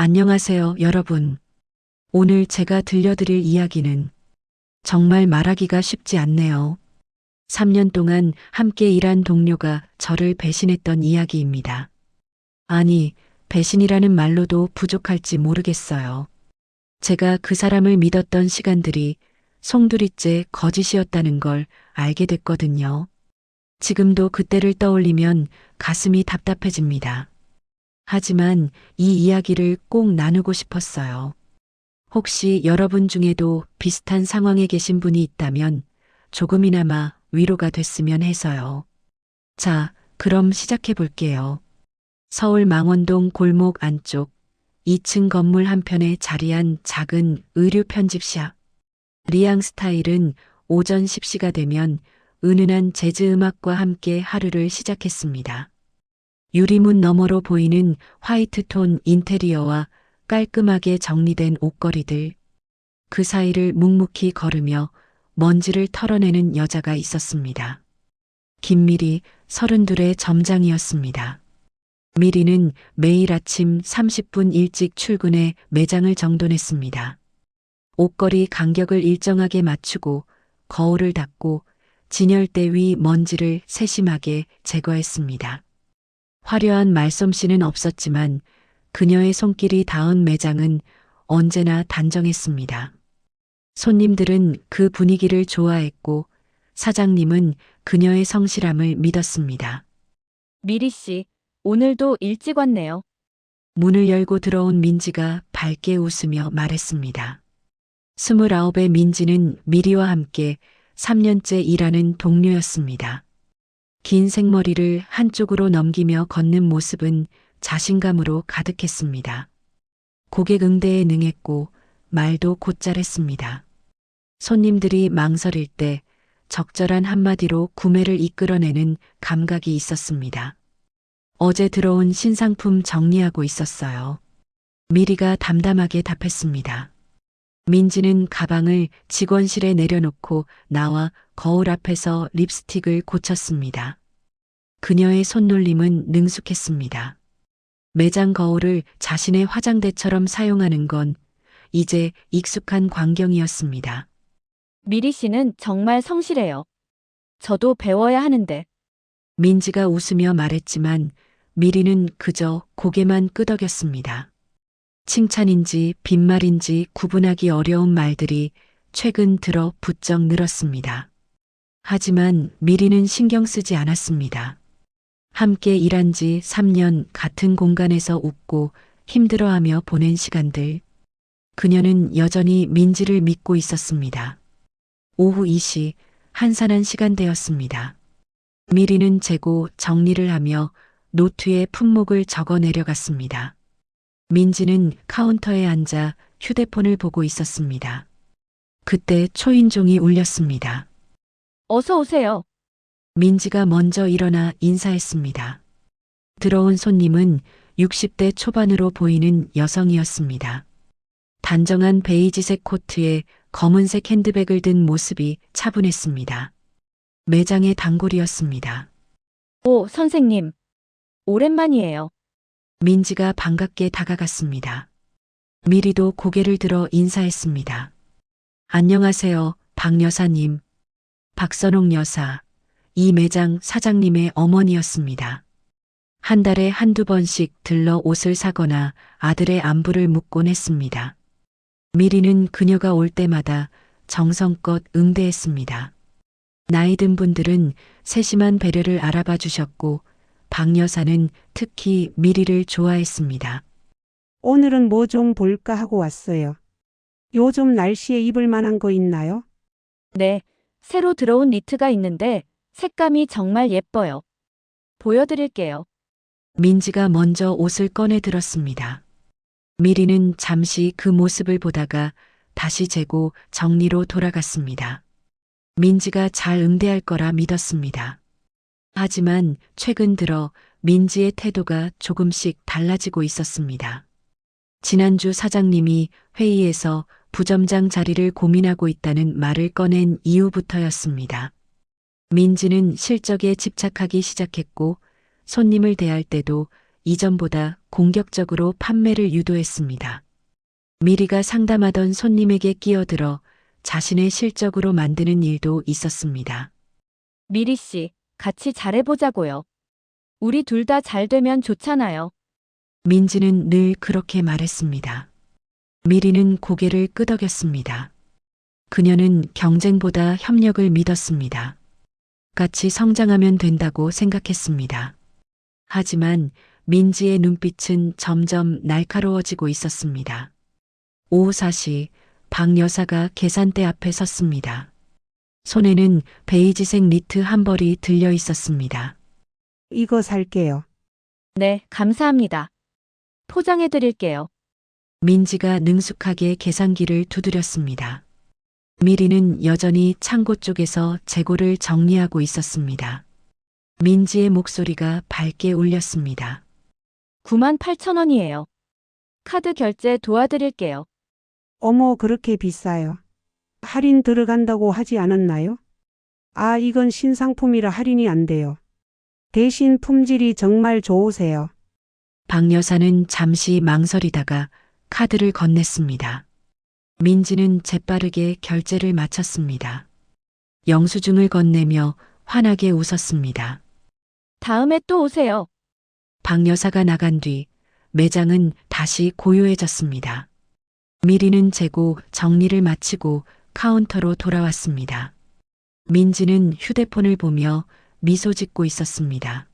안녕하세요, 여러분. 오늘 제가 들려드릴 이야기는 정말 말하기가 쉽지 않네요. 3년 동안 함께 일한 동료가 저를 배신했던 이야기입니다. 아니, 배신이라는 말로도 부족할지 모르겠어요. 제가 그 사람을 믿었던 시간들이 송두리째 거짓이었다는 걸 알게 됐거든요. 지금도 그때를 떠올리면 가슴이 답답해집니다. 하지만 이 이야기를 꼭 나누고 싶었어요. 혹시 여러분 중에도 비슷한 상황에 계신 분이 있다면 조금이나마 위로가 됐으면 해서요. 자, 그럼 시작해 볼게요. 서울 망원동 골목 안쪽 2층 건물 한편에 자리한 작은 의류 편집샵. 리앙 스타일은 오전 10시가 되면 은은한 재즈 음악과 함께 하루를 시작했습니다. 유리문 너머로 보이는 화이트톤 인테리어와 깔끔하게 정리된 옷걸이들, 그 사이를 묵묵히 걸으며 먼지를 털어내는 여자가 있었습니다. 김미리 32의 점장이었습니다. 미리는 매일 아침 30분 일찍 출근해 매장을 정돈했습니다. 옷걸이 간격을 일정하게 맞추고 거울을 닦고 진열대 위 먼지를 세심하게 제거했습니다. 화려한 말솜씨는 없었지만 그녀의 손길이 닿은 매장은 언제나 단정했습니다. 손님들은 그 분위기를 좋아했고 사장님은 그녀의 성실함을 믿었습니다. 미리 씨, 오늘도 일찍 왔네요. 문을 열고 들어온 민지가 밝게 웃으며 말했습니다. 29의 민지는 미리와 함께 3년째 일하는 동료였습니다. 긴 생머리를 한쪽으로 넘기며 걷는 모습은 자신감으로 가득했습니다. 고객 응대에 능했고 말도 곧잘했습니다. 손님들이 망설일 때 적절한 한마디로 구매를 이끌어내는 감각이 있었습니다. 어제 들어온 신상품 정리하고 있었어요. 미리가 담담하게 답했습니다. 민지는 가방을 직원실에 내려놓고 나와 거울 앞에서 립스틱을 고쳤습니다. 그녀의 손놀림은 능숙했습니다. 매장 거울을 자신의 화장대처럼 사용하는 건 이제 익숙한 광경이었습니다. 미리 씨는 정말 성실해요. 저도 배워야 하는데. 민지가 웃으며 말했지만 미리는 그저 고개만 끄덕였습니다. 칭찬인지 빈말인지 구분하기 어려운 말들이 최근 들어 부쩍 늘었습니다. 하지만 미리는 신경 쓰지 않았습니다. 함께 일한 지 3년 같은 공간에서 웃고 힘들어하며 보낸 시간들. 그녀는 여전히 민지를 믿고 있었습니다. 오후 2시 한산한 시간대였습니다. 미리는 재고 정리를 하며 노트에 품목을 적어 내려갔습니다. 민지는 카운터에 앉아 휴대폰을 보고 있었습니다. 그때 초인종이 울렸습니다. 어서 오세요. 민지가 먼저 일어나 인사했습니다. 들어온 손님은 60대 초반으로 보이는 여성이었습니다. 단정한 베이지색 코트에 검은색 핸드백을 든 모습이 차분했습니다. 매장의 단골이었습니다. 오, 선생님. 오랜만이에요. 민지가 반갑게 다가갔습니다. 미리도 고개를 들어 인사했습니다. 안녕하세요, 박 여사님. 박선옥 여사, 이 매장 사장님의 어머니였습니다. 한 달에 한두 번씩 들러 옷을 사거나 아들의 안부를 묻곤 했습니다. 미리는 그녀가 올 때마다 정성껏 응대했습니다. 나이 든 분들은 세심한 배려를 알아봐 주셨고 박 여사는 특히 미리를 좋아했습니다. 오늘은 뭐 좀 볼까 하고 왔어요. 요즘 날씨에 입을 만한 거 있나요? 네, 새로 들어온 니트가 있는데 색감이 정말 예뻐요. 보여드릴게요. 민지가 먼저 옷을 꺼내 들었습니다. 미리는 잠시 그 모습을 보다가 다시 재고 정리로 돌아갔습니다. 민지가 잘 응대할 거라 믿었습니다. 하지만 최근 들어 민지의 태도가 조금씩 달라지고 있었습니다. 지난주 사장님이 회의에서 부점장 자리를 고민하고 있다는 말을 꺼낸 이후부터였습니다. 민지는 실적에 집착하기 시작했고 손님을 대할 때도 이전보다 공격적으로 판매를 유도했습니다. 미리가 상담하던 손님에게 끼어들어 자신의 실적으로 만드는 일도 있었습니다. 미리 씨, 같이 잘해보자고요. 우리 둘 다 잘 되면 좋잖아요. 민지는 늘 그렇게 말했습니다. 미리는 고개를 끄덕였습니다. 그녀는 경쟁보다 협력을 믿었습니다. 같이 성장하면 된다고 생각했습니다. 하지만 민지의 눈빛은 점점 날카로워지고 있었습니다. 오후 4시 박 여사가 계산대 앞에 섰습니다. 손에는 베이지색 니트 한 벌이 들려 있었습니다. 이거 살게요. 네, 감사합니다. 포장해 드릴게요. 민지가 능숙하게 계산기를 두드렸습니다. 미리는 여전히 창고 쪽에서 재고를 정리하고 있었습니다. 민지의 목소리가 밝게 울렸습니다. 98,000원이에요. 카드 결제 도와드릴게요. 어머, 그렇게 비싸요. 할인 들어간다고 하지 않았나요? 아, 이건 신상품이라 할인이 안 돼요. 대신 품질이 정말 좋으세요. 박 여사는 잠시 망설이다가 카드를 건넸습니다. 민지는 재빠르게 결제를 마쳤습니다. 영수증을 건네며 환하게 웃었습니다. 다음에 또 오세요. 박 여사가 나간 뒤 매장은 다시 고요해졌습니다. 미리는 재고 정리를 마치고 카운터로 돌아왔습니다. 민지는 휴대폰을 보며 미소 짓고 있었습니다.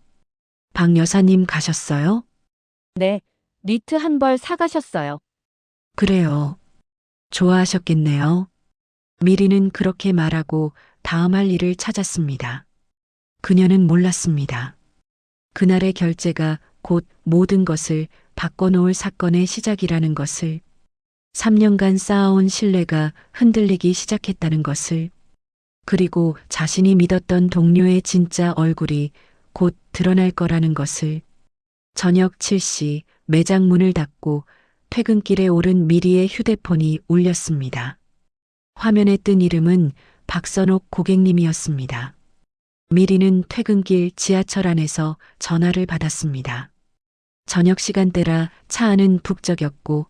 박 여사님 가셨어요? 네, 니트 한 벌 사가셨어요. 그래요. 좋아하셨겠네요. 미리는 그렇게 말하고 다음 할 일을 찾았습니다. 그녀는 몰랐습니다. 그날의 결제가 곧 모든 것을 바꿔놓을 사건의 시작이라는 것을, 3년간 쌓아온 신뢰가 흔들리기 시작했다는 것을, 그리고 자신이 믿었던 동료의 진짜 얼굴이 곧 드러날 거라는 것을. 저녁 7시 매장 문을 닫고 퇴근길에 오른 미리의 휴대폰이 울렸습니다. 화면에 뜬 이름은 박선옥 고객님이었습니다. 미리는 퇴근길 지하철 안에서 전화를 받았습니다. 저녁 시간대라 차 안은 북적였고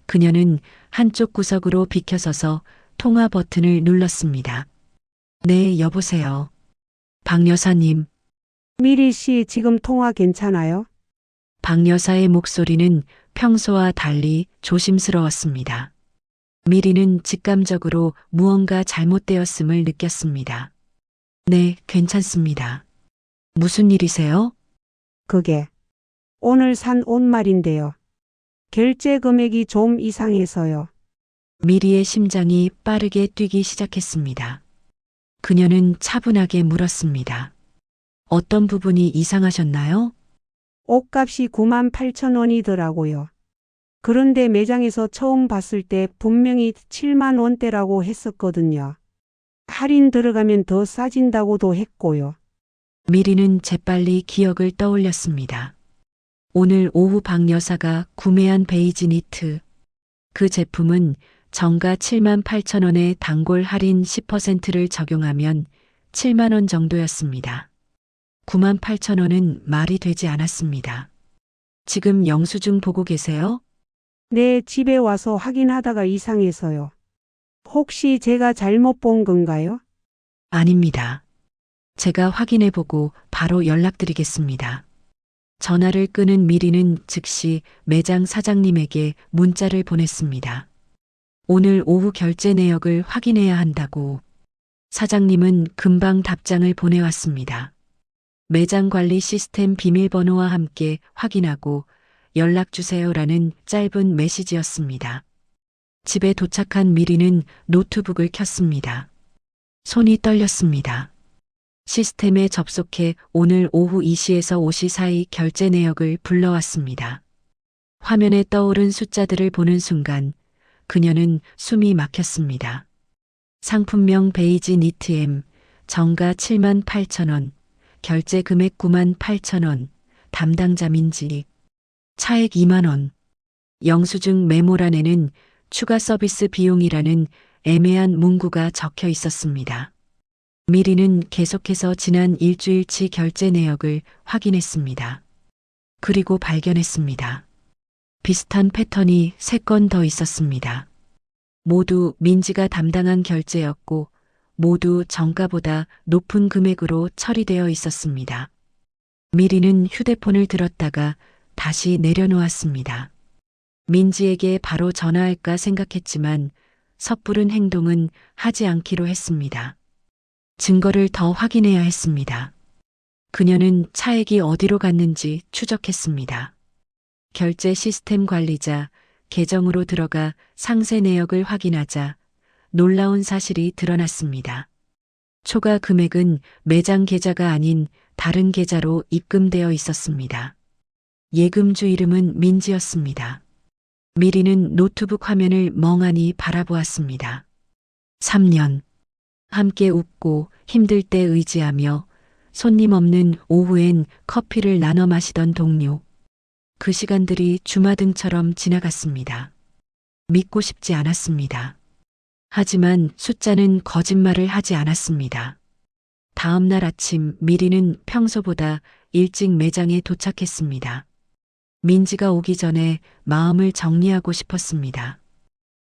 그녀는 한쪽 구석으로 비켜서서 통화 버튼을 눌렀습니다. 네, 여보세요. 박 여사님. 미리 씨, 지금 통화 괜찮아요? 박 여사의 목소리는 평소와 달리 조심스러웠습니다. 미리는 직감적으로 무언가 잘못되었음을 느꼈습니다. 네, 괜찮습니다. 무슨 일이세요? 그게 오늘 산 옷 말인데요. 결제 금액이 좀 이상해서요. 미리의 심장이 빠르게 뛰기 시작했습니다. 그녀는 차분하게 물었습니다. 어떤 부분이 이상하셨나요? 옷값이 98,000원이더라고요. 그런데 매장에서 처음 봤을 때 분명히 7만 원대라고 했었거든요. 할인 들어가면 더 싸진다고도 했고요. 미리는 재빨리 기억을 떠올렸습니다. 오늘 오후 박 여사가 구매한 베이지 니트. 그 제품은 정가 78,000원에 단골 할인 10%를 적용하면 7만 원 정도였습니다. 98,000원은 말이 되지 않았습니다. 지금 영수증 보고 계세요? 네, 집에 와서 확인하다가 이상해서요. 혹시 제가 잘못 본 건가요? 아닙니다. 제가 확인해보고 바로 연락드리겠습니다. 전화를 끄는 미리는 즉시 매장 사장님에게 문자를 보냈습니다. 오늘 오후 결제 내역을 확인해야 한다고. 사장님은 금방 답장을 보내왔습니다. 매장 관리 시스템 비밀번호와 함께 확인하고 연락주세요라는 짧은 메시지였습니다. 집에 도착한 미리는 노트북을 켰습니다. 손이 떨렸습니다. 시스템에 접속해 오늘 오후 2시에서 5시 사이 결제 내역을 불러왔습니다. 화면에 떠오른 숫자들을 보는 순간 그녀는 숨이 막혔습니다. 상품명 베이지 니트 M, 정가 78,000원, 결제 금액 98,000원, 담당자 민지, 차액 2만 원. 영수증 메모란에는 추가 서비스 비용이라는 애매한 문구가 적혀 있었습니다. 미리는 계속해서 지난 일주일치 결제 내역을 확인했습니다. 그리고 발견했습니다. 비슷한 패턴이 3건 더 있었습니다. 모두 민지가 담당한 결제였고 모두 정가보다 높은 금액으로 처리되어 있었습니다. 미리는 휴대폰을 들었다가 다시 내려놓았습니다. 민지에게 바로 전화할까 생각했지만 섣부른 행동은 하지 않기로 했습니다. 증거를 더 확인해야 했습니다. 그녀는 차액이 어디로 갔는지 추적했습니다. 결제 시스템 관리자 계정으로 들어가 상세 내역을 확인하자 놀라운 사실이 드러났습니다. 초과 금액은 매장 계좌가 아닌 다른 계좌로 입금되어 있었습니다. 예금주 이름은 민지였습니다. 미리는 노트북 화면을 멍하니 바라보았습니다. 3년. 함께 웃고 힘들 때 의지하며 손님 없는 오후엔 커피를 나눠 마시던 동료. 그 시간들이 주마등처럼 지나갔습니다. 믿고 싶지 않았습니다. 하지만 숫자는 거짓말을 하지 않았습니다. 다음 날 아침 미리는 평소보다 일찍 매장에 도착했습니다. 민지가 오기 전에 마음을 정리하고 싶었습니다.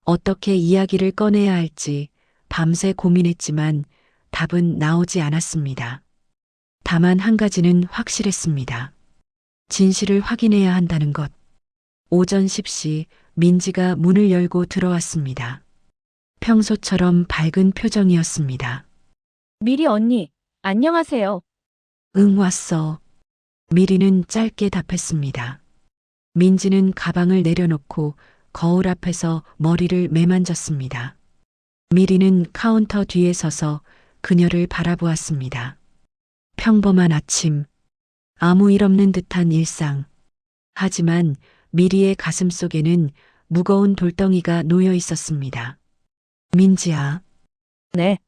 어떻게 이야기를 꺼내야 할지 밤새 고민했지만 답은 나오지 않았습니다. 다만 한 가지는 확실했습니다. 진실을 확인해야 한다는 것. 오전 10시 민지가 문을 열고 들어왔습니다. 평소처럼 밝은 표정이었습니다. 미리 언니, 안녕하세요. 응, 왔어. 미리는 짧게 답했습니다. 민지는 가방을 내려놓고 거울 앞에서 머리를 매만졌습니다. 미리는 카운터 뒤에 서서 그녀를 바라보았습니다. 평범한 아침, 아무 일 없는 듯한 일상. 하지만 미리의 가슴 속에는 무거운 돌덩이가 놓여 있었습니다. 민지야, 네,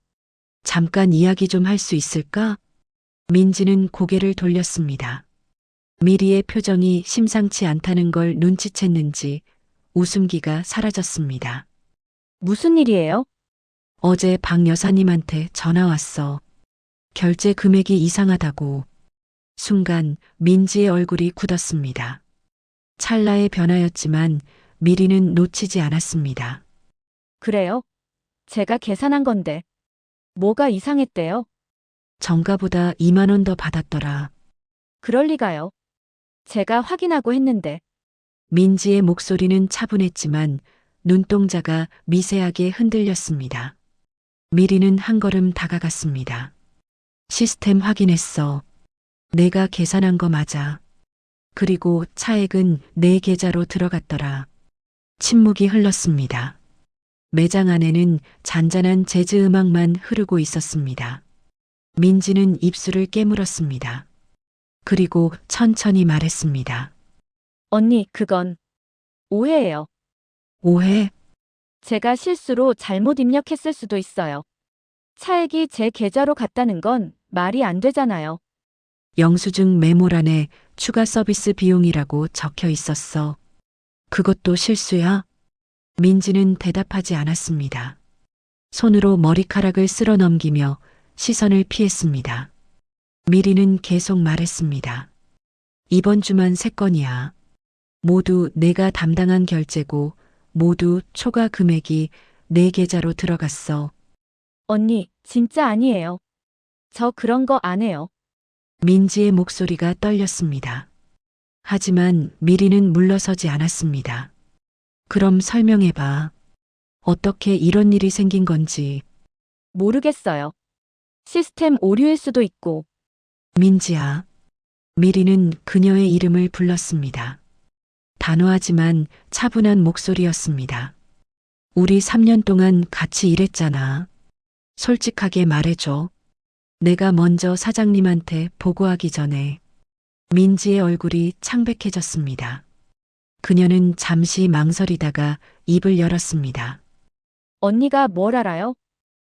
잠깐 이야기 좀 할 수 있을까? 민지는 고개를 돌렸습니다. 미리의 표정이 심상치 않다는 걸 눈치챘는지 웃음기가 사라졌습니다. 무슨 일이에요? 어제 박 여사님한테 전화 왔어. 결제 금액이 이상하다고. 순간 민지의 얼굴이 굳었습니다. 찰나의 변화였지만 미리는 놓치지 않았습니다. 그래요? 제가 계산한 건데. 뭐가 이상했대요? 정가보다 2만 원 더 받았더라. 그럴 리가요. 제가 확인하고 했는데. 민지의 목소리는 차분했지만 눈동자가 미세하게 흔들렸습니다. 미리는 한 걸음 다가갔습니다. 시스템 확인했어. 내가 계산한 거 맞아. 그리고 차액은 내 계좌로 들어갔더라. 침묵이 흘렀습니다. 매장 안에는 잔잔한 재즈 음악만 흐르고 있었습니다. 민지는 입술을 깨물었습니다. 그리고 천천히 말했습니다. 언니, 그건 오해예요. 오해? 제가 실수로 잘못 입력했을 수도 있어요. 차액이 제 계좌로 갔다는 건 말이 안 되잖아요. 영수증 메모란에 추가 서비스 비용이라고 적혀 있었어. 그것도 실수야? 민지는 대답하지 않았습니다. 손으로 머리카락을 쓸어 넘기며 시선을 피했습니다. 미리는 계속 말했습니다. 이번 주만 3건이야. 모두 내가 담당한 결제고 모두 초과 금액이 내 계좌로 들어갔어. 언니, 진짜 아니에요. 저 그런 거 안 해요. 민지의 목소리가 떨렸습니다. 하지만 미리는 물러서지 않았습니다. 그럼 설명해봐. 어떻게 이런 일이 생긴 건지. 모르겠어요. 시스템 오류일 수도 있고. 민지야. 미리는 그녀의 이름을 불렀습니다. 단호하지만 차분한 목소리였습니다. 우리 3년 동안 같이 일했잖아. 솔직하게 말해줘. 내가 먼저 사장님한테 보고하기 전에. 민지의 얼굴이 창백해졌습니다. 그녀는 잠시 망설이다가 입을 열었습니다. 언니가 뭘 알아요?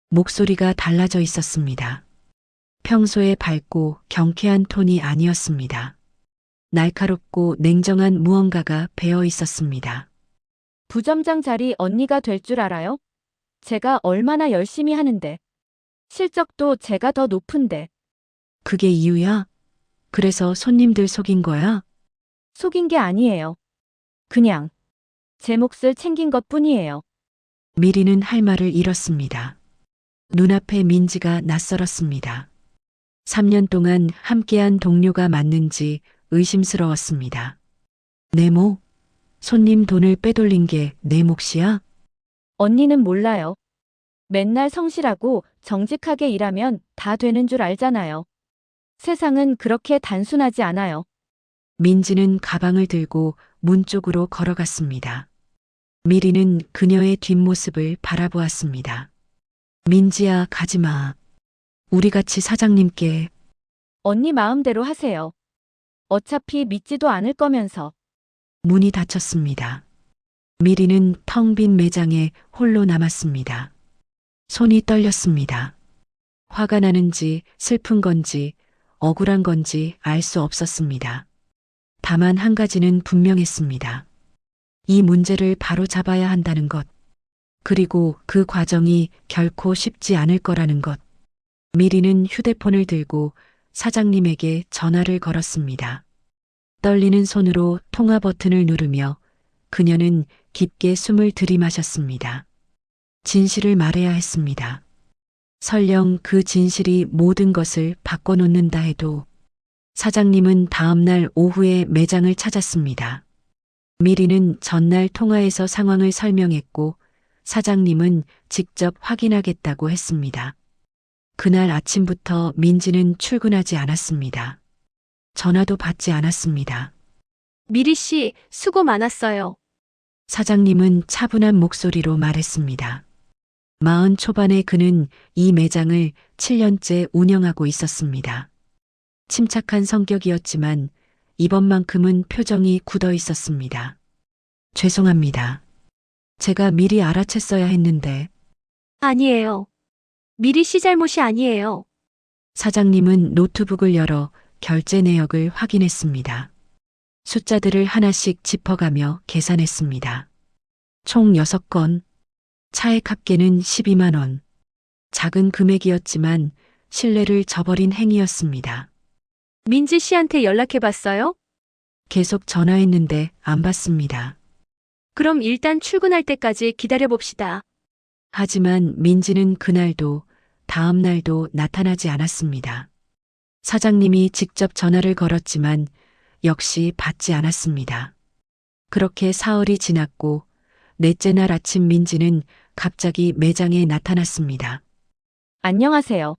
목소리가 달라져 있었습니다. 평소에 밝고 경쾌한 톤이 아니었습니다. 날카롭고 냉정한 무언가가 배어 있었습니다. 부점장 자리 언니가 될 줄 알아요? 제가 얼마나 열심히 하는데. 실적도 제가 더 높은데. 그게 이유야? 그래서 손님들 속인 거야? 속인 게 아니에요. 그냥 제 몫을 챙긴 것 뿐이에요. 미리는 할 말을 잃었습니다. 눈앞에 민지가 낯설었습니다. 3년 동안 함께한 동료가 맞는지 의심스러웠습니다. 내 목? 손님 돈을 빼돌린 게 내 몫이야? 언니는 몰라요. 맨날 성실하고 정직하게 일하면 다 되는 줄 알잖아요. 세상은 그렇게 단순하지 않아요. 민지는 가방을 들고 문 쪽으로 걸어갔습니다. 미리는 그녀의 뒷모습을 바라보았습니다. 민지야, 가지 마. 우리 같이 사장님께. 언니 마음대로 하세요. 어차피 믿지도 않을 거면서. 문이 닫혔습니다. 미리는 텅 빈 매장에 홀로 남았습니다. 손이 떨렸습니다. 화가 나는지 슬픈 건지 억울한 건지 알 수 없었습니다. 다만 한 가지는 분명했습니다. 이 문제를 바로 잡아야 한다는 것. 그리고 그 과정이 결코 쉽지 않을 거라는 것. 미리는 휴대폰을 들고 사장님에게 전화를 걸었습니다. 떨리는 손으로 통화 버튼을 누르며 그녀는 깊게 숨을 들이마셨습니다. 진실을 말해야 했습니다. 설령 그 진실이 모든 것을 바꿔놓는다 해도. 사장님은 다음날 오후에 매장을 찾았습니다. 미리는 전날 통화에서 상황을 설명했고 사장님은 직접 확인하겠다고 했습니다. 그날 아침부터 민지는 출근하지 않았습니다. 전화도 받지 않았습니다. 미리 씨, 수고 많았어요. 사장님은 차분한 목소리로 말했습니다. 40 초반에 그는 이 매장을 7년째 운영하고 있었습니다. 침착한 성격이었지만 이번만큼은 표정이 굳어 있었습니다. 죄송합니다. 제가 미리 알아챘어야 했는데. 아니에요. 미리 씨 잘못이 아니에요. 사장님은 노트북을 열어 결제 내역을 확인했습니다. 숫자들을 하나씩 짚어가며 계산했습니다. 총 6건, 차액 합계는 12만 원. 작은 금액이었지만 신뢰를 저버린 행위였습니다. 민지 씨한테 연락해 봤어요? 계속 전화했는데 안 받습니다. 그럼 일단 출근할 때까지 기다려 봅시다. 하지만 민지는 그날도 다음 날도 나타나지 않았습니다. 사장님이 직접 전화를 걸었지만 역시 받지 않았습니다. 그렇게 사흘이 지났고 넷째 날 아침 민지는 갑자기 매장에 나타났습니다. 안녕하세요.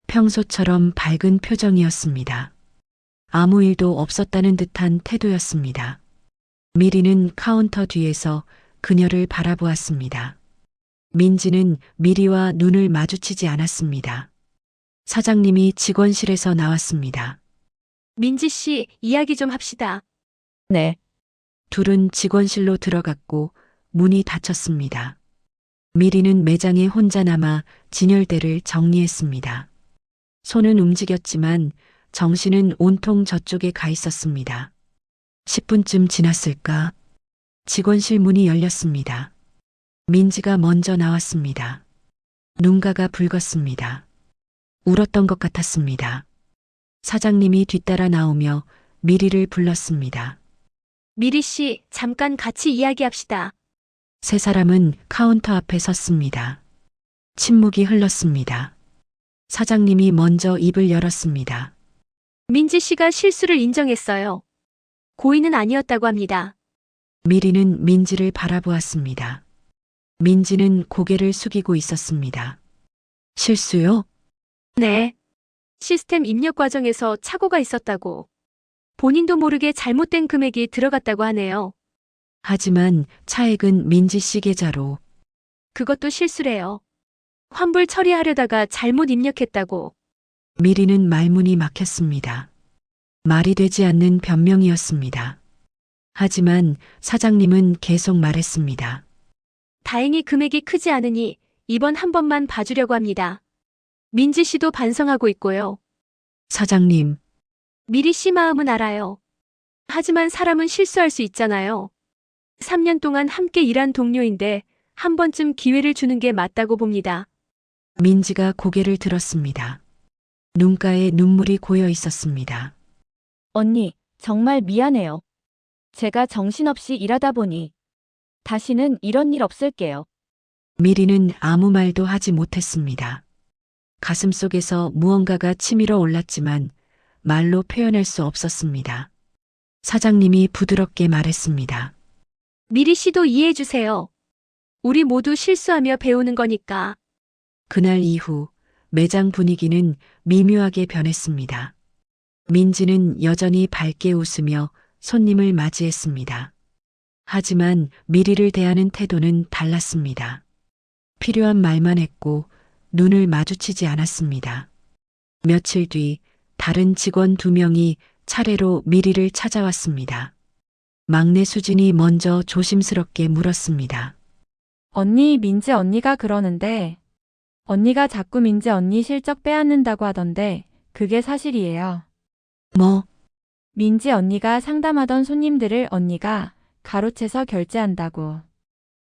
평소처럼 밝은 표정이었습니다. 아무 일도 없었다는 듯한 태도였습니다. 미리는 카운터 뒤에서 그녀를 바라보았습니다. 민지는 미리와 눈을 마주치지 않았습니다. 사장님이 직원실에서 나왔습니다. 민지 씨, 이야기 좀 합시다. 네. 둘은 직원실로 들어갔고 문이 닫혔습니다. 미리는 매장에 혼자 남아 진열대를 정리했습니다. 손은 움직였지만 정신은 온통 저쪽에 가 있었습니다. 10분쯤 지났을까? 직원실 문이 열렸습니다. 민지가 먼저 나왔습니다. 눈가가 붉었습니다. 울었던 것 같았습니다. 사장님이 뒤따라 나오며 미리를 불렀습니다. 미리 씨, 잠깐 같이 이야기합시다. 세 사람은 카운터 앞에 섰습니다. 침묵이 흘렀습니다. 사장님이 먼저 입을 열었습니다. 민지 씨가 실수를 인정했어요. 고의는 아니었다고 합니다. 미리는 민지를 바라보았습니다. 민지는 고개를 숙이고 있었습니다. 실수요? 네. 시스템 입력 과정에서 착오가 있었다고. 본인도 모르게 잘못된 금액이 들어갔다고 하네요. 하지만 차액은 민지 씨 계좌로. 그것도 실수래요. 환불 처리하려다가 잘못 입력했다고. 미리는 말문이 막혔습니다. 말이 되지 않는 변명이었습니다. 하지만 사장님은 계속 말했습니다. 다행히 금액이 크지 않으니 이번 한 번만 봐주려고 합니다. 민지 씨도 반성하고 있고요. 사장님, 미리 씨 마음은 알아요. 하지만 사람은 실수할 수 있잖아요. 3년 동안 함께 일한 동료인데 한 번쯤 기회를 주는 게 맞다고 봅니다. 민지가 고개를 들었습니다. 눈가에 눈물이 고여 있었습니다. 언니, 정말 미안해요. 제가 정신없이 일하다 보니 다시는 이런 일 없을게요. 미리는 아무 말도 하지 못했습니다. 가슴속에서 무언가가 치밀어 올랐지만 말로 표현할 수 없었습니다. 사장님이 부드럽게 말했습니다. 미리 씨도 이해해 주세요. 우리 모두 실수하며 배우는 거니까. 그날 이후 매장 분위기는 미묘하게 변했습니다. 민지는 여전히 밝게 웃으며 손님을 맞이했습니다. 하지만 미리를 대하는 태도는 달랐습니다. 필요한 말만 했고 눈을 마주치지 않았습니다. 며칠 뒤 다른 직원 2명이 차례로 미리를 찾아왔습니다. 막내 수진이 먼저 조심스럽게 물었습니다. 언니, 민지 언니가 그러는데 언니가 자꾸 민지 언니 실적 빼앗는다고 하던데 그게 사실이에요. 뭐? 민지 언니가 상담하던 손님들을 언니가 가로채서 결제한다고.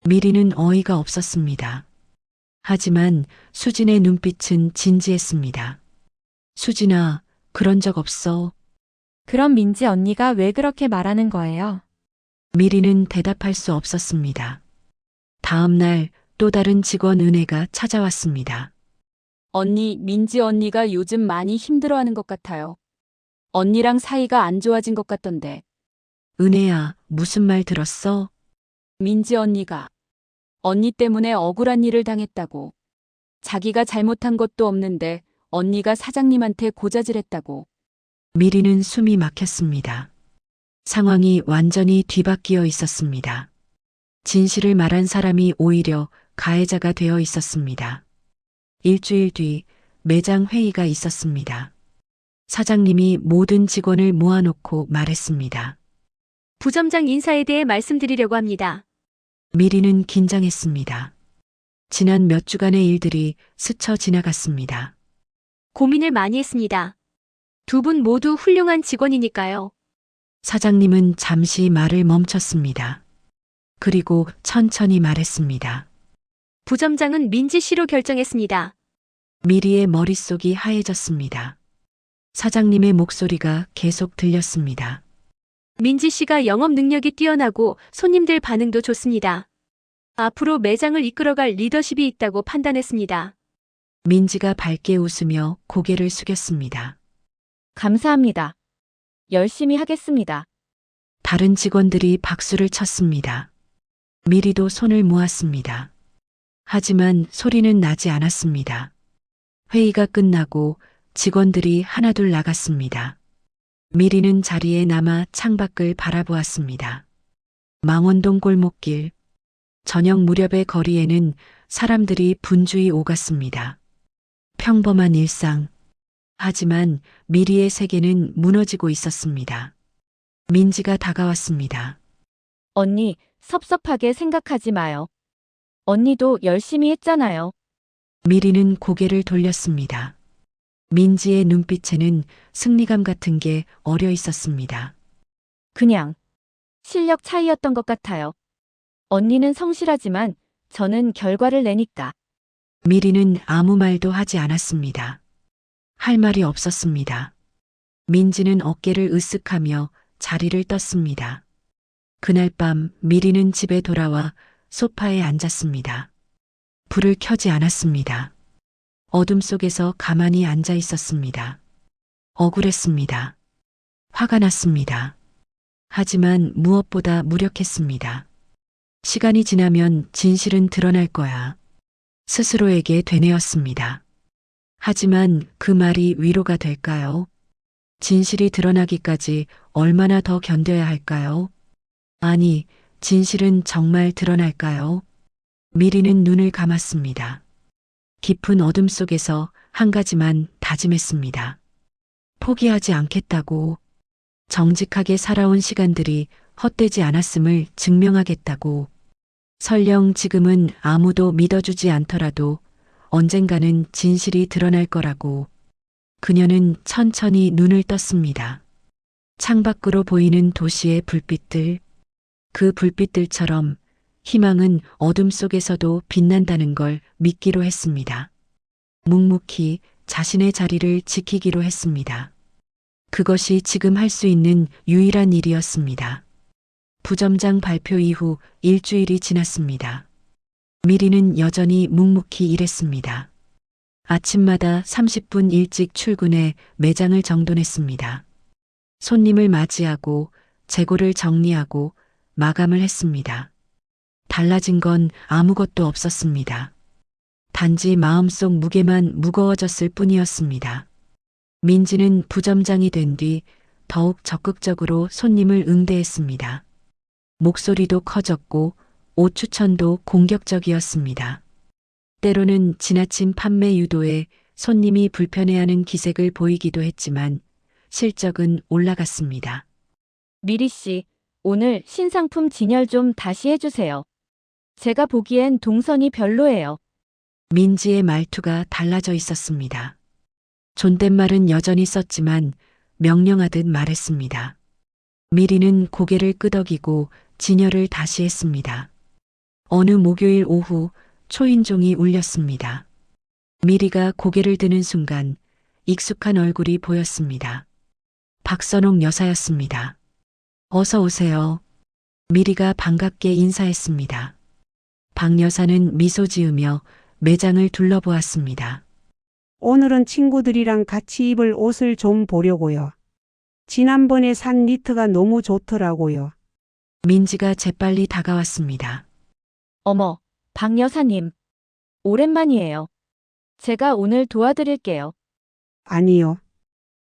미리는 어이가 없었습니다. 하지만 수진의 눈빛은 진지했습니다. 수진아, 그런 적 없어. 그럼 민지 언니가 왜 그렇게 말하는 거예요? 미리는 대답할 수 없었습니다. 다음 날 또 다른 직원 은혜가 찾아왔습니다. 언니, 민지 언니가 요즘 많이 힘들어하는 것 같아요. 언니랑 사이가 안 좋아진 것 같던데. 은혜야, 무슨 말 들었어? 민지 언니가 언니 때문에 억울한 일을 당했다고. 자기가 잘못한 것도 없는데 언니가 사장님한테 고자질했다고. 미리는 숨이 막혔습니다. 상황이 완전히 뒤바뀌어 있었습니다. 진실을 말한 사람이 오히려 가해자가 되어 있었습니다. 일주일 뒤 매장 회의가 있었습니다. 사장님이 모든 직원을 모아놓고 말했습니다. 부점장 인사에 대해 말씀드리려고 합니다. 미리는 긴장했습니다. 지난 몇 주간의 일들이 스쳐 지나갔습니다. 고민을 많이 했습니다. 2분 모두 훌륭한 직원이니까요. 사장님은 잠시 말을 멈췄습니다. 그리고 천천히 말했습니다. 부점장은 민지 씨로 결정했습니다. 미리의 머릿속이 하얘졌습니다. 사장님의 목소리가 계속 들렸습니다. 민지 씨가 영업 능력이 뛰어나고 손님들 반응도 좋습니다. 앞으로 매장을 이끌어갈 리더십이 있다고 판단했습니다. 민지가 밝게 웃으며 고개를 숙였습니다. 감사합니다. 열심히 하겠습니다. 다른 직원들이 박수를 쳤습니다. 미리도 손을 모았습니다. 하지만 소리는 나지 않았습니다. 회의가 끝나고 직원들이 하나둘 나갔습니다. 미리는 자리에 남아 창밖을 바라보았습니다. 망원동 골목길, 저녁 무렵의 거리에는 사람들이 분주히 오갔습니다. 평범한 일상. 하지만 미리의 세계는 무너지고 있었습니다. 민지가 다가왔습니다. 언니, 섭섭하게 생각하지 마요. 언니도 열심히 했잖아요. 미리는 고개를 돌렸습니다. 민지의 눈빛에는 승리감 같은 게 어려 있었습니다. 그냥 실력 차이였던 것 같아요. 언니는 성실하지만 저는 결과를 내니까. 미리는 아무 말도 하지 않았습니다. 할 말이 없었습니다. 민지는 어깨를 으쓱하며 자리를 떴습니다. 그날 밤 미리는 집에 돌아와 소파에 앉았습니다. 불을 켜지 않았습니다. 어둠 속에서 가만히 앉아 있었습니다. 억울했습니다. 화가 났습니다. 하지만 무엇보다 무력했습니다. 시간이 지나면 진실은 드러날 거야. 스스로에게 되뇌었습니다. 하지만 그 말이 위로가 될까요? 진실이 드러나기까지 얼마나 더 견뎌야 할까요? 아니, 진실은 정말 드러날까요? 미리는 눈을 감았습니다. 깊은 어둠 속에서 한 가지만 다짐했습니다. 포기하지 않겠다고. 정직하게 살아온 시간들이 헛되지 않았음을 증명하겠다고. 설령 지금은 아무도 믿어주지 않더라도 언젠가는 진실이 드러날 거라고. 그녀는 천천히 눈을 떴습니다. 창밖으로 보이는 도시의 불빛들. 그 불빛들처럼 희망은 어둠 속에서도 빛난다는 걸 믿기로 했습니다. 묵묵히 자신의 자리를 지키기로 했습니다. 그것이 지금 할 수 있는 유일한 일이었습니다. 부점장 발표 이후 일주일이 지났습니다. 미리는 여전히 묵묵히 일했습니다. 아침마다 30분 일찍 출근해 매장을 정돈했습니다. 손님을 맞이하고 재고를 정리하고 마감을 했습니다. 달라진 건 아무것도 없었습니다. 단지 마음속 무게만 무거워졌을 뿐이었습니다. 민지는 부점장이 된 뒤 더욱 적극적으로 손님을 응대했습니다. 목소리도 커졌고 옷 추천도 공격적이었습니다. 때로는 지나친 판매 유도에 손님이 불편해하는 기색을 보이기도 했지만 실적은 올라갔습니다. 미리 씨, 오늘 신상품 진열 좀 다시 해주세요. 제가 보기엔 동선이 별로예요. 민지의 말투가 달라져 있었습니다. 존댓말은 여전히 썼지만 명령하듯 말했습니다. 미리는 고개를 끄덕이고 진열을 다시 했습니다. 어느 목요일 오후 초인종이 울렸습니다. 미리가 고개를 드는 순간 익숙한 얼굴이 보였습니다. 박선옥 여사였습니다. 어서 오세요. 미리가 반갑게 인사했습니다. 박 여사는 미소 지으며 매장을 둘러보았습니다. 오늘은 친구들이랑 같이 입을 옷을 좀 보려고요. 지난번에 산 니트가 너무 좋더라고요. 민지가 재빨리 다가왔습니다. 어머, 박 여사님. 오랜만이에요. 제가 오늘 도와드릴게요. 아니요.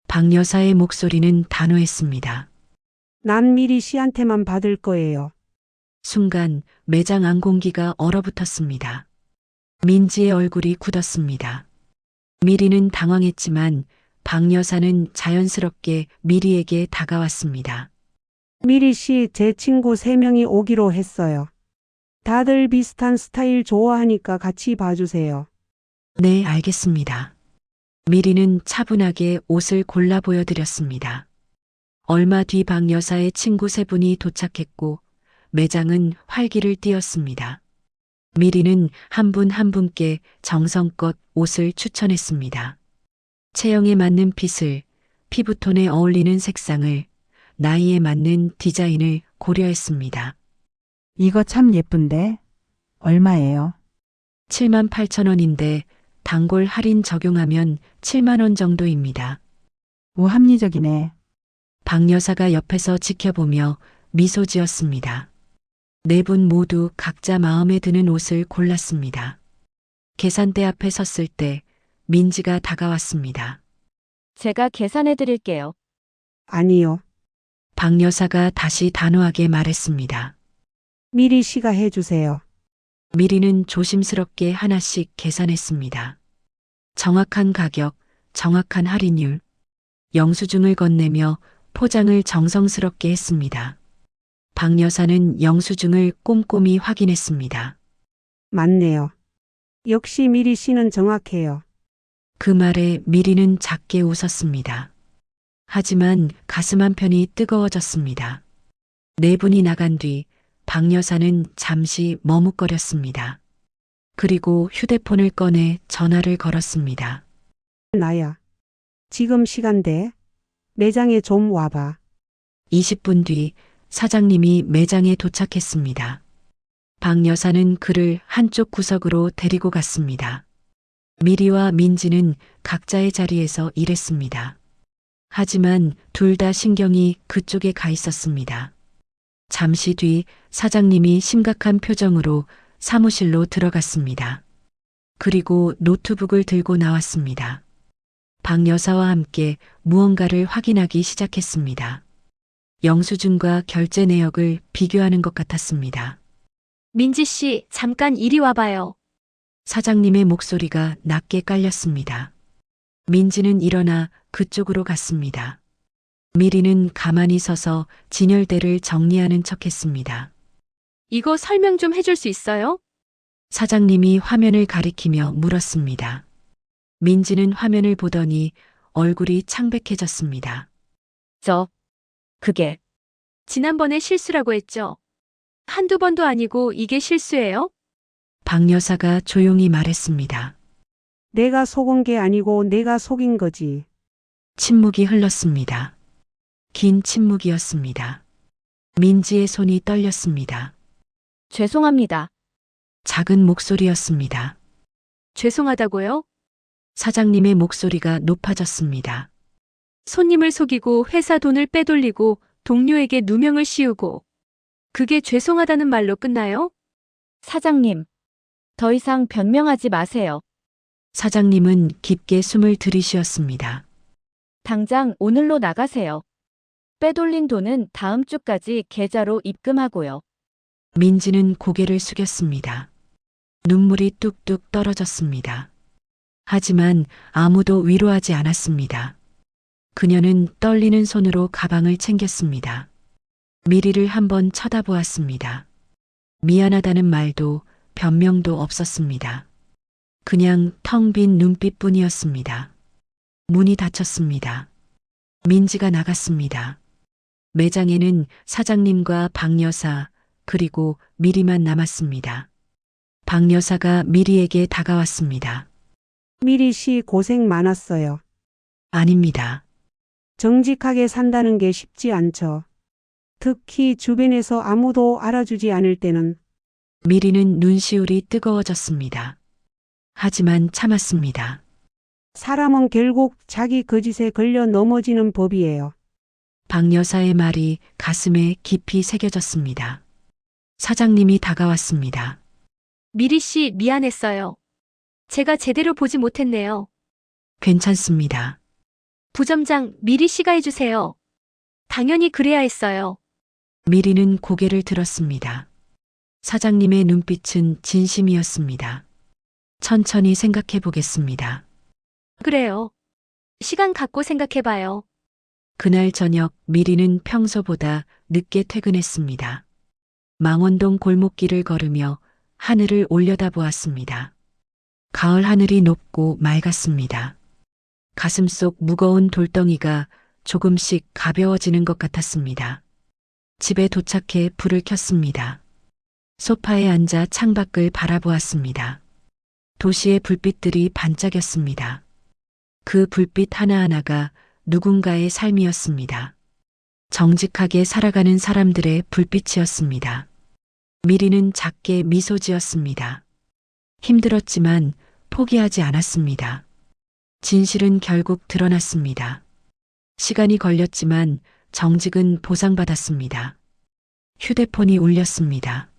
박 여사의 목소리는 단호했습니다. 난 미리 씨한테만 받을 거예요. 순간 매장 안 공기가 얼어붙었습니다. 민지의 얼굴이 굳었습니다. 미리는 당황했지만 박 여사는 자연스럽게 미리에게 다가왔습니다. 미리 씨, 제 친구 3명이 오기로 했어요. 다들 비슷한 스타일 좋아하니까 같이 봐주세요. 네, 알겠습니다. 미리는 차분하게 옷을 골라 보여드렸습니다. 얼마 뒤 박 여사의 친구 3분이 도착했고 매장은 활기를 띠었습니다. 미리는 한 분 한 분께 정성껏 옷을 추천했습니다. 체형에 맞는 핏을, 피부톤에 어울리는 색상을, 나이에 맞는 디자인을 고려했습니다. 이거 참 예쁜데? 얼마예요? 78,000원인데 단골 할인 적용하면 7만 원 정도입니다. 오, 합리적이네. 박 여사가 옆에서 지켜보며 미소 지었습니다. 4분 모두 각자 마음에 드는 옷을 골랐습니다. 계산대 앞에 섰을 때 민지가 다가왔습니다. 제가 계산해 드릴게요. 아니요. 박 여사가 다시 단호하게 말했습니다. 미리 씨가 해주세요. 미리는 조심스럽게 하나씩 계산했습니다. 정확한 가격, 정확한 할인율, 영수증을 건네며 포장을 정성스럽게 했습니다. 박 여사는 영수증을 꼼꼼히 확인했습니다. 맞네요. 역시 미리 씨는 정확해요. 그 말에 미리는 작게 웃었습니다. 하지만 가슴 한편이 뜨거워졌습니다. 4분이 나간 뒤 박 여사는 잠시 머뭇거렸습니다. 그리고 휴대폰을 꺼내 전화를 걸었습니다. 나야. 지금 시간대. 매장에 좀 와봐. 20분 뒤 사장님이 매장에 도착했습니다. 박 여사는 그를 한쪽 구석으로 데리고 갔습니다. 미리와 민지는 각자의 자리에서 일했습니다. 하지만 둘 다 신경이 그쪽에 가 있었습니다. 잠시 뒤 사장님이 심각한 표정으로 사무실로 들어갔습니다. 그리고 노트북을 들고 나왔습니다. 박 여사와 함께 무언가를 확인하기 시작했습니다. 영수증과 결제 내역을 비교하는 것 같았습니다. 민지 씨, 잠깐 이리 와봐요. 사장님의 목소리가 낮게 깔렸습니다. 민지는 일어나 그쪽으로 갔습니다. 미리는 가만히 서서 진열대를 정리하는 척했습니다. 이거 설명 좀 해줄 수 있어요? 사장님이 화면을 가리키며 물었습니다. 민지는 화면을 보더니 얼굴이 창백해졌습니다. 그게 지난번에 실수라고 했죠? 한두 번도 아니고 이게 실수예요? 박 여사가 조용히 말했습니다. 내가 속은 게 아니고 내가 속인 거지. 침묵이 흘렀습니다. 긴 침묵이었습니다. 민지의 손이 떨렸습니다. 죄송합니다. 작은 목소리였습니다. 죄송하다고요? 사장님의 목소리가 높아졌습니다. 손님을 속이고 회사 돈을 빼돌리고 동료에게 누명을 씌우고 그게 죄송하다는 말로 끝나요? 사장님, 더 이상 변명하지 마세요. 사장님은 깊게 숨을 들이쉬었습니다. 당장 오늘로 나가세요. 빼돌린 돈은 다음 주까지 계좌로 입금하고요. 민지는 고개를 숙였습니다. 눈물이 뚝뚝 떨어졌습니다. 하지만 아무도 위로하지 않았습니다. 그녀는 떨리는 손으로 가방을 챙겼습니다. 미리를 한번 쳐다보았습니다. 미안하다는 말도 변명도 없었습니다. 그냥 텅 빈 눈빛뿐이었습니다. 문이 닫혔습니다. 민지가 나갔습니다. 매장에는 사장님과 박 여사 그리고 미리만 남았습니다. 박 여사가 미리에게 다가왔습니다. 미리 씨 고생 많았어요. 아닙니다. 정직하게 산다는 게 쉽지 않죠. 특히 주변에서 아무도 알아주지 않을 때는. 미리는 눈시울이 뜨거워졌습니다. 하지만 참았습니다. 사람은 결국 자기 거짓에 걸려 넘어지는 법이에요. 박 여사의 말이 가슴에 깊이 새겨졌습니다. 사장님이 다가왔습니다. 미리 씨 미안했어요. 제가 제대로 보지 못했네요. 괜찮습니다. 부점장 미리 씨가 해주세요. 당연히 그래야 했어요. 미리는 고개를 들었습니다. 사장님의 눈빛은 진심이었습니다. 천천히 생각해 보겠습니다. 그래요. 시간 갖고 생각해봐요. 그날 저녁 미리는 평소보다 늦게 퇴근했습니다. 망원동 골목길을 걸으며 하늘을 올려다보았습니다. 가을 하늘이 높고 맑았습니다. 가슴속 무거운 돌덩이가 조금씩 가벼워지는 것 같았습니다. 집에 도착해 불을 켰습니다. 소파에 앉아 창밖을 바라보았습니다. 도시의 불빛들이 반짝였습니다. 그 불빛 하나하나가 누군가의 삶이었습니다. 정직하게 살아가는 사람들의 불빛이었습니다. 미리는 작게 미소 지었습니다. 힘들었지만 포기하지 않았습니다. 진실은 결국 드러났습니다. 시간이 걸렸지만 정직은 보상받았습니다. 휴대폰이 울렸습니다.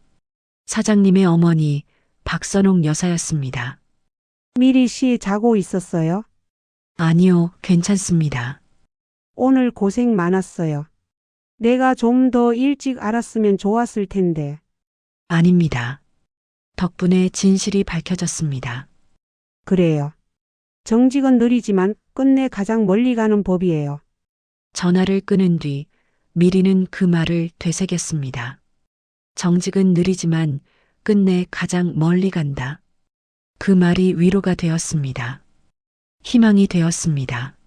사장님의 어머니 박선옥 여사였습니다. 미리 씨 자고 있었어요? 아니요, 괜찮습니다. 오늘 고생 많았어요. 내가 좀 더 일찍 알았으면 좋았을 텐데. 아닙니다. 덕분에 진실이 밝혀졌습니다. 그래요. 정직은 느리지만 끝내 가장 멀리 가는 법이에요. 전화를 끊은 뒤 미리는 그 말을 되새겼습니다. 정직은 느리지만 끝내 가장 멀리 간다. 그 말이 위로가 되었습니다. 희망이 되었습니다.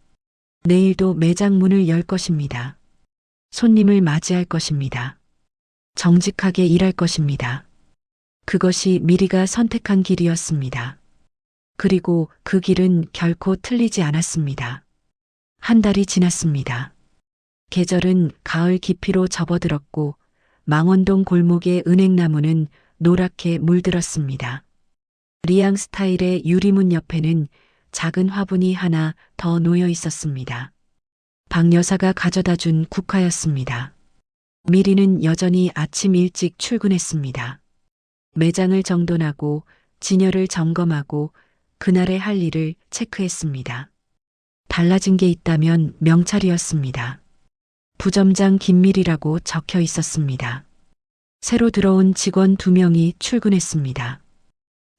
내일도 매장 문을 열 것입니다. 손님을 맞이할 것입니다. 정직하게 일할 것입니다. 그것이 미리가 선택한 길이었습니다. 그리고 그 길은 결코 틀리지 않았습니다. 한 달이 지났습니다. 계절은 가을 깊이로 접어들었고 망원동 골목의 은행나무는 노랗게 물들었습니다. 리앙 스타일의 유리문 옆에는 작은 화분이 하나 더 놓여 있었습니다. 박 여사가 가져다 준 국화였습니다. 미리는 여전히 아침 일찍 출근했습니다. 매장을 정돈하고 진열을 점검하고 그날의 할 일을 체크했습니다. 달라진 게 있다면 명찰이었습니다. 부점장 김밀이라고 적혀 있었습니다. 새로 들어온 직원 2명이 출근했습니다.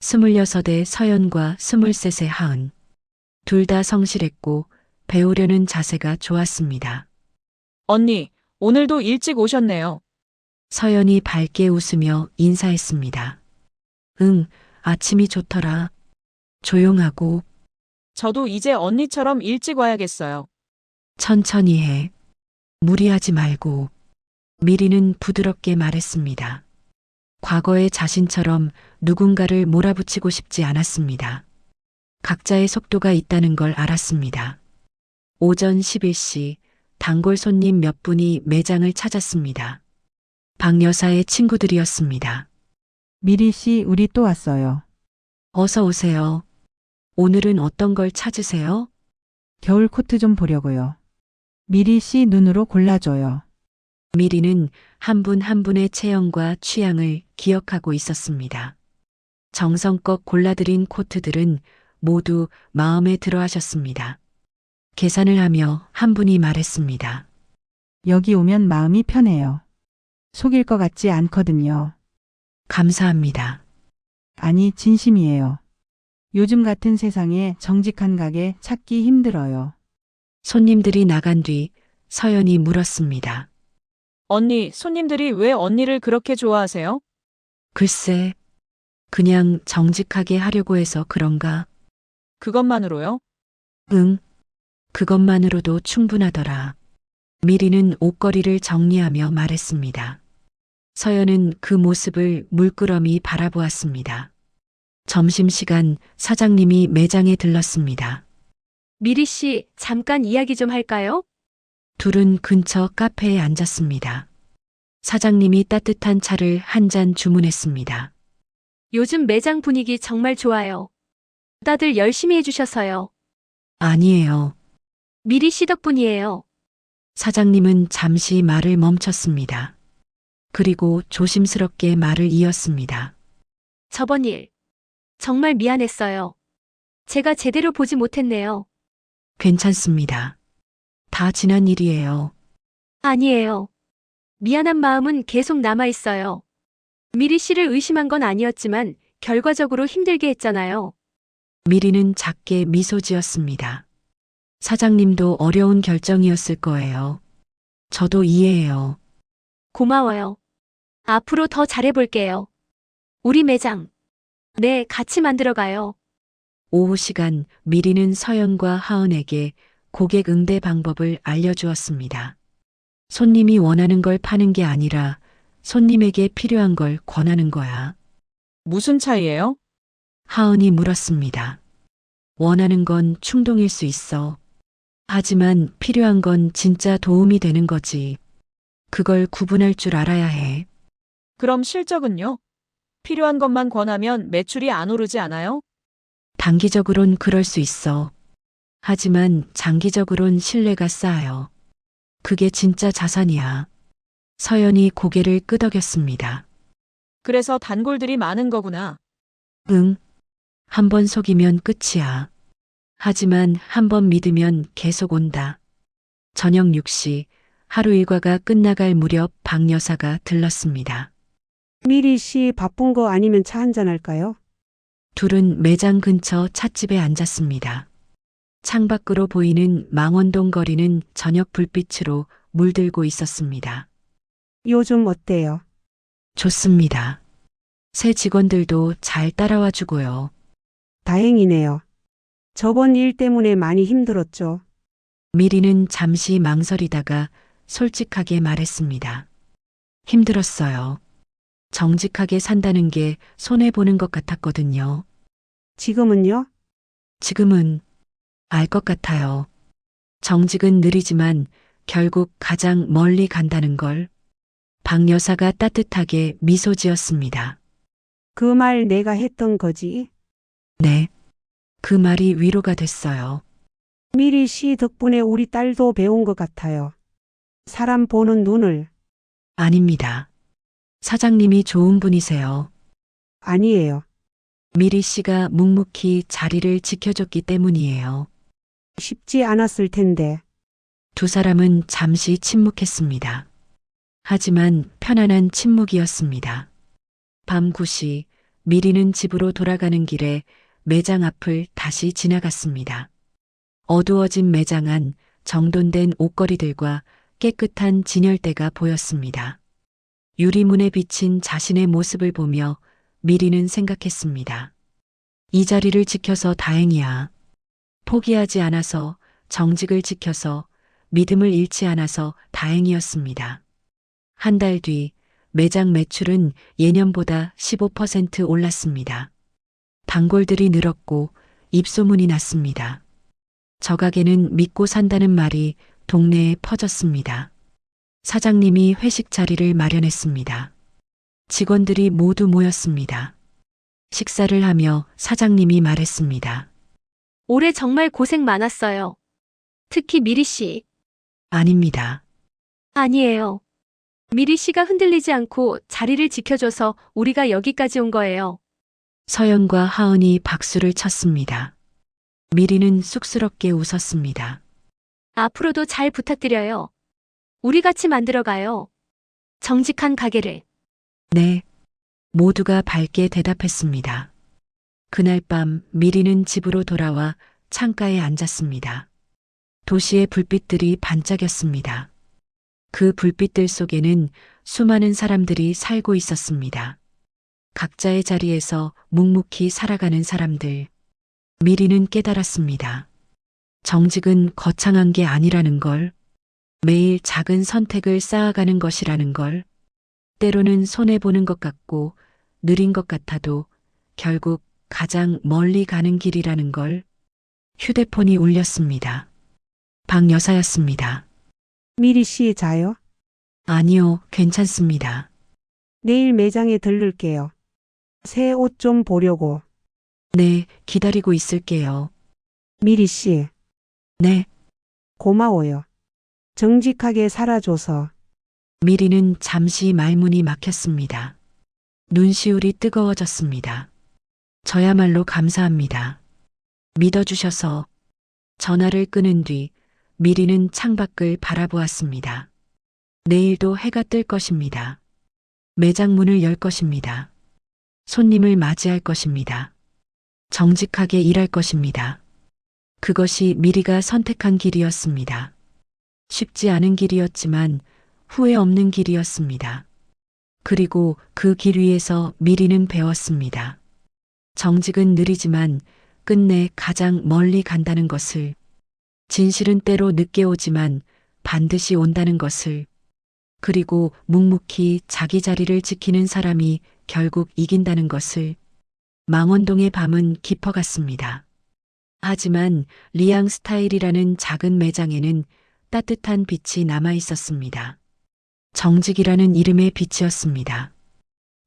26의 서연과 23의 하은. 둘 다 성실했고 배우려는 자세가 좋았습니다. 언니, 오늘도 일찍 오셨네요. 서연이 밝게 웃으며 인사했습니다. 응, 아침이 좋더라. 조용하고 저도 이제 언니처럼 일찍 와야겠어요. 천천히 해. 무리하지 말고. 미리는 부드럽게 말했습니다. 과거의 자신처럼 누군가를 몰아붙이고 싶지 않았습니다. 각자의 속도가 있다는 걸 알았습니다. 오전 11시 단골 손님 몇 분이 매장을 찾았습니다. 박 여사의 친구들이었습니다. 미리 씨, 우리 또 왔어요. 어서 오세요. 오늘은 어떤 걸 찾으세요? 겨울 코트 좀 보려고요. 미리 씨 눈으로 골라줘요. 미리는 한 분 한 분의 체형과 취향을 기억하고 있었습니다. 정성껏 골라드린 코트들은 모두 마음에 들어 하셨습니다. 계산을 하며 한 분이 말했습니다. 여기 오면 마음이 편해요. 속일 것 같지 않거든요. 감사합니다. 아니, 진심이에요. 요즘 같은 세상에 정직한 가게 찾기 힘들어요. 손님들이 나간 뒤 서연이 물었습니다. 언니, 손님들이 왜 언니를 그렇게 좋아하세요? 글쎄, 그냥 정직하게 하려고 해서 그런가? 그것만으로요? 응, 그것만으로도 충분하더라. 미리는 옷걸이를 정리하며 말했습니다. 서연은 그 모습을 물끄러미 바라보았습니다. 점심시간 사장님이 매장에 들렀습니다. 미리 씨, 잠깐 이야기 좀 할까요? 둘은 근처 카페에 앉았습니다. 사장님이 따뜻한 차를 한 잔 주문했습니다. 요즘 매장 분위기 정말 좋아요. 다들 열심히 해주셔서요. 아니에요. 미리 씨 덕분이에요. 사장님은 잠시 말을 멈췄습니다. 그리고 조심스럽게 말을 이었습니다. 저번 일, 정말 미안했어요. 제가 제대로 보지 못했네요. 괜찮습니다. 다 지난 일이에요. 아니에요. 미안한 마음은 계속 남아있어요. 미리 씨를 의심한 건 아니었지만 결과적으로 힘들게 했잖아요. 미리는 작게 미소 지었습니다. 사장님도 어려운 결정이었을 거예요. 저도 이해해요. 고마워요. 앞으로 더 잘해볼게요. 우리 매장. 네, 같이 만들어가요. 오후 시간 미리는 서연과 하은에게 고객 응대 방법을 알려주었습니다. 손님이 원하는 걸 파는 게 아니라 손님에게 필요한 걸 권하는 거야. 무슨 차이예요? 하은이 물었습니다. 원하는 건 충동일 수 있어. 하지만 필요한 건 진짜 도움이 되는 거지. 그걸 구분할 줄 알아야 해. 그럼 실적은요? 필요한 것만 권하면 매출이 안 오르지 않아요? 단기적으론 그럴 수 있어. 하지만 장기적으론 신뢰가 쌓여. 그게 진짜 자산이야. 서연이 고개를 끄덕였습니다. 그래서 단골들이 많은 거구나. 응. 한 번 속이면 끝이야. 하지만 한 번 믿으면 계속 온다. 저녁 6시 하루 일과가 끝나갈 무렵 박 여사가 들렀습니다. 미리 씨 바쁜 거 아니면 차 한잔 할까요? 둘은 매장 근처 찻집에 앉았습니다. 창밖으로 보이는 망원동 거리는 저녁 불빛으로 물들고 있었습니다. 요즘 어때요? 좋습니다. 새 직원들도 잘 따라와 주고요. 다행이네요. 저번 일 때문에 많이 힘들었죠. 미리는 잠시 망설이다가 솔직하게 말했습니다. 힘들었어요. 정직하게 산다는 게 손해보는 것 같았거든요. 지금은요? 지금은 알 것 같아요. 정직은 느리지만 결국 가장 멀리 간다는 걸. 박 여사가 따뜻하게 미소 지었습니다. 그 말 내가 했던 거지. 네. 그 말이 위로가 됐어요. 미리 씨 덕분에 우리 딸도 배운 것 같아요. 사람 보는 눈을. 아닙니다. 사장님이 좋은 분이세요. 아니에요. 미리 씨가 묵묵히 자리를 지켜줬기 때문이에요. 쉽지 않았을 텐데. 두 사람은 잠시 침묵했습니다. 하지만 편안한 침묵이었습니다. 밤 9시 미리는 집으로 돌아가는 길에 매장 앞을 다시 지나갔습니다. 어두워진 매장 안 정돈된 옷걸이들과 깨끗한 진열대가 보였습니다. 유리문에 비친 자신의 모습을 보며 미리는 생각했습니다. 이 자리를 지켜서 다행이야. 포기하지 않아서, 정직을 지켜서, 믿음을 잃지 않아서 다행이었습니다. 한 달 뒤 매장 매출은 예년보다 15% 올랐습니다. 단골들이 늘었고 입소문이 났습니다. 저 가게는 믿고 산다는 말이 동네에 퍼졌습니다. 사장님이 회식 자리를 마련했습니다. 직원들이 모두 모였습니다. 식사를 하며 사장님이 말했습니다. 올해 정말 고생 많았어요. 특히 미리 씨. 아닙니다. 아니에요. 미리 씨가 흔들리지 않고 자리를 지켜줘서 우리가 여기까지 온 거예요. 서연과 하은이 박수를 쳤습니다. 미리는 쑥스럽게 웃었습니다. 앞으로도 잘 부탁드려요. 우리 같이 만들어가요. 정직한 가게를. 네. 모두가 밝게 대답했습니다. 그날 밤 미리는 집으로 돌아와 창가에 앉았습니다. 도시의 불빛들이 반짝였습니다. 그 불빛들 속에는 수많은 사람들이 살고 있었습니다. 각자의 자리에서 묵묵히 살아가는 사람들. 미리는 깨달았습니다. 정직은 거창한 게 아니라는 걸, 매일 작은 선택을 쌓아가는 것이라는 걸, 때로는 손해보는 것 같고 느린 것 같아도 결국 가장 멀리 가는 길이라는 걸. 휴대폰이 울렸습니다. 박 여사였습니다. 미리 씨 자요? 아니요, 괜찮습니다. 내일 매장에 들를게요. 새 옷 좀 보려고. 네, 기다리고 있을게요. 미리 씨, 네, 고마워요. 정직하게 살아줘서. 미리는 잠시 말문이 막혔습니다. 눈시울이 뜨거워졌습니다. 저야말로 감사합니다. 믿어주셔서. 전화를 끊은 뒤 미리는 창밖을 바라보았습니다. 내일도 해가 뜰 것입니다. 매장 문을 열 것입니다. 손님을 맞이할 것입니다. 정직하게 일할 것입니다. 그것이 미리가 선택한 길이었습니다. 쉽지 않은 길이었지만 후회 없는 길이었습니다. 그리고 그 길 위에서 미리는 배웠습니다. 정직은 느리지만 끝내 가장 멀리 간다는 것을, 진실은 때로 늦게 오지만 반드시 온다는 것을, 그리고 묵묵히 자기 자리를 지키는 사람이 결국 이긴다는 것을. 망원동의 밤은 깊어갔습니다. 하지만 리앙 스타일이라는 작은 매장에는 따뜻한 빛이 남아 있었습니다. 정직이라는 이름의 빛이었습니다.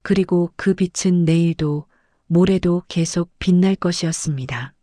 그리고 그 빛은 내일도 모레도 계속 빛날 것이었습니다.